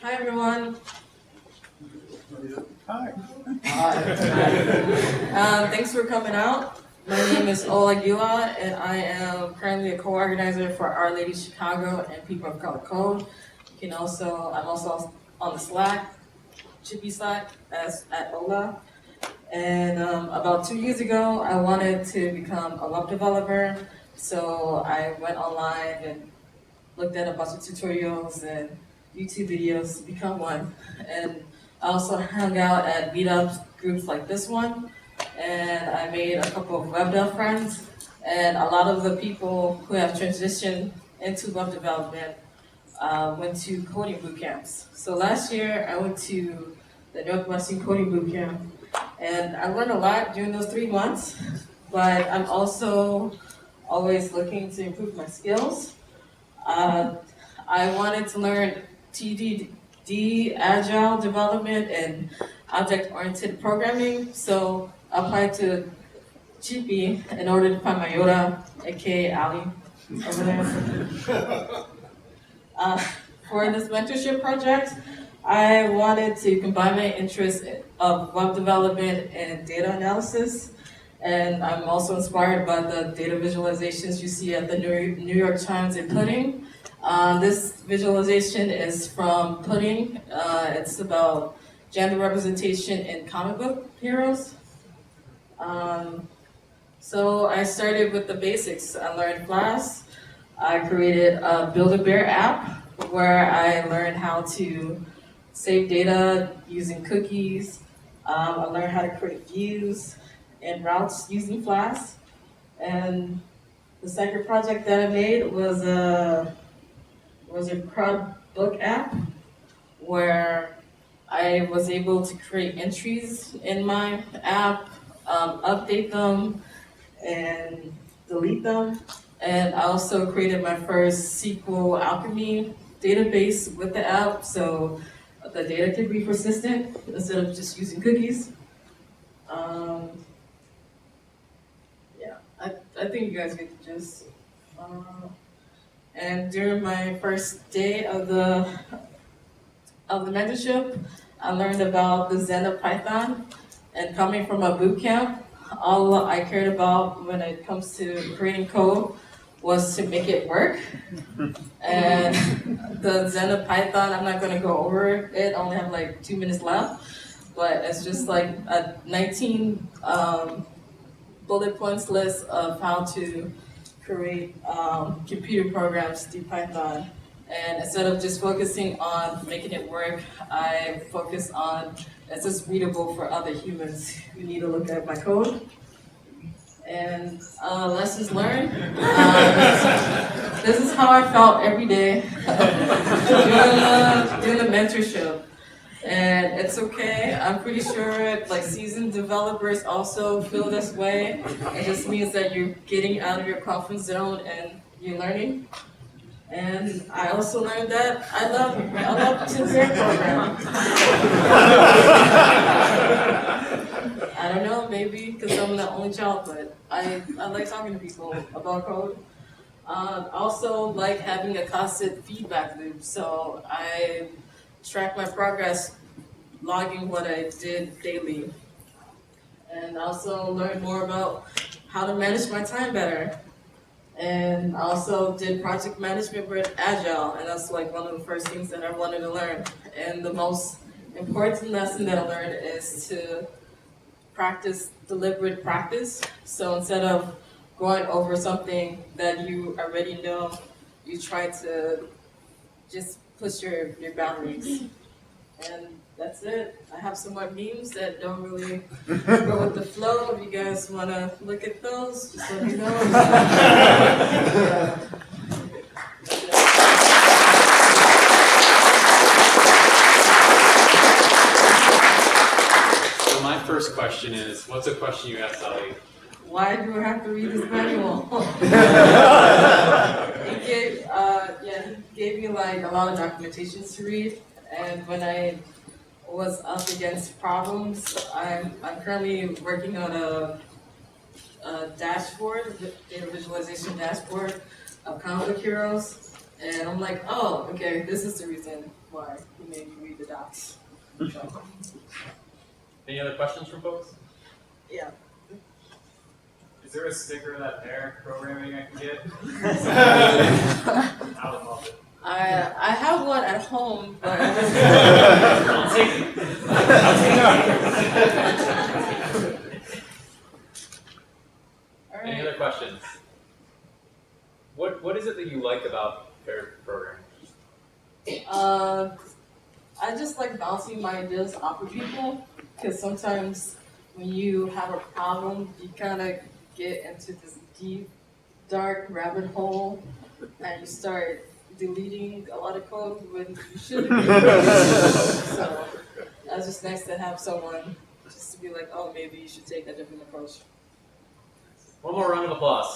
Hi everyone. Hi. Thanks for coming out. My name is Giwa, and I am currently a co-organizer for Our Lady Chicago and People of Color Code. I'm also on the Slack, Chippy Slack, at Ola. And about 2 years ago, I wanted to become a web developer, so I went online and looked at a bunch of tutorials and YouTube videos to become one. And I also hung out at meetups groups like this one, and I made a couple of web dev friends. And a lot of the people who have transitioned into web development went to coding boot camps. So last year I went to the Northwestern Coding Boot Camp, and I learned a lot during those 3 months. But I'm also always looking to improve my skills. Uh, I wanted to learn TDD, Agile development, and object-oriented programming, so I applied to Chippy in order to find my Yoda, aka Ali, over there. Uh, for this mentorship project, I wanted to combine my interests of web development and data analysis. And I'm also inspired by the data visualizations you see at the New York Times and Pudding. This visualization is from Pudding. It's about gender representation in comic book heroes. Um, so I started with the basics. I learned Flask. I created a Build-A-Bear app where I learned how to save data using cookies. I learned how to create views and routes using Flask. And the second project that I made was a crowd book app where I was able to create entries in my app, update them, and delete them. And I also created my first SQL Alchemy database with the app, so the data could be persistent instead of just using cookies. Um, yeah, I think you guys get the gist. And during my first day of the mentorship, I learned about the Zen of Python. And coming from a boot camp, all I cared about when it comes to creating code was to make it work. And the Zen of Python, I'm not going to go over it. I only have like 2 minutes left. But it's just like a 19 bullet points list of how to create computer programs through Python. And instead of just focusing on making it work, I focus on is this readable for other humans who need to look at my code. And lessons learned. This is how I felt every day doing the mentorship. And it's okay. I'm pretty sure like seasoned developers also feel this way. It just means that you're getting out of your comfort zone and you're learning. And I also learned that I love to create programs. I don't know, maybe because I'm the only child, but I like talking to people about code. Also like having a constant feedback loop, so I track my progress, logging what I did daily, and also learn more about how to manage my time better. And I also did project management with Agile, and that's like one of the first things that I wanted to learn. And the most important lesson that I learned is to practice deliberate practice. So instead of going over something that you already know, you try to just push your boundaries. And that's it. I have some more memes that don't really go with the flow. If you guys want to look at those, just let me know. Yeah. So my first question is, what's a question you asked Ali? Why do I have to read this manual? He gave me like a lot of documentations to read, and when I was up against problems, I'm currently working on a dashboard, data visualization dashboard of comic book heroes, and I'm like, oh, okay, this is the reason why he made me read the docs. So, Any other questions from folks? yeah. Is there a sticker that pair programming I can get? I would love it. I have one at home, but I'll take it. all Any right. other questions? What is it that you like about pair programming? I just like bouncing my ideas off of people because sometimes when you have a problem, you kind of get into this deep, dark rabbit hole and you start deleting a lot of code when you shouldn't be. So it's just nice to have someone just to be like, oh, maybe you should take a different approach. One more round of applause.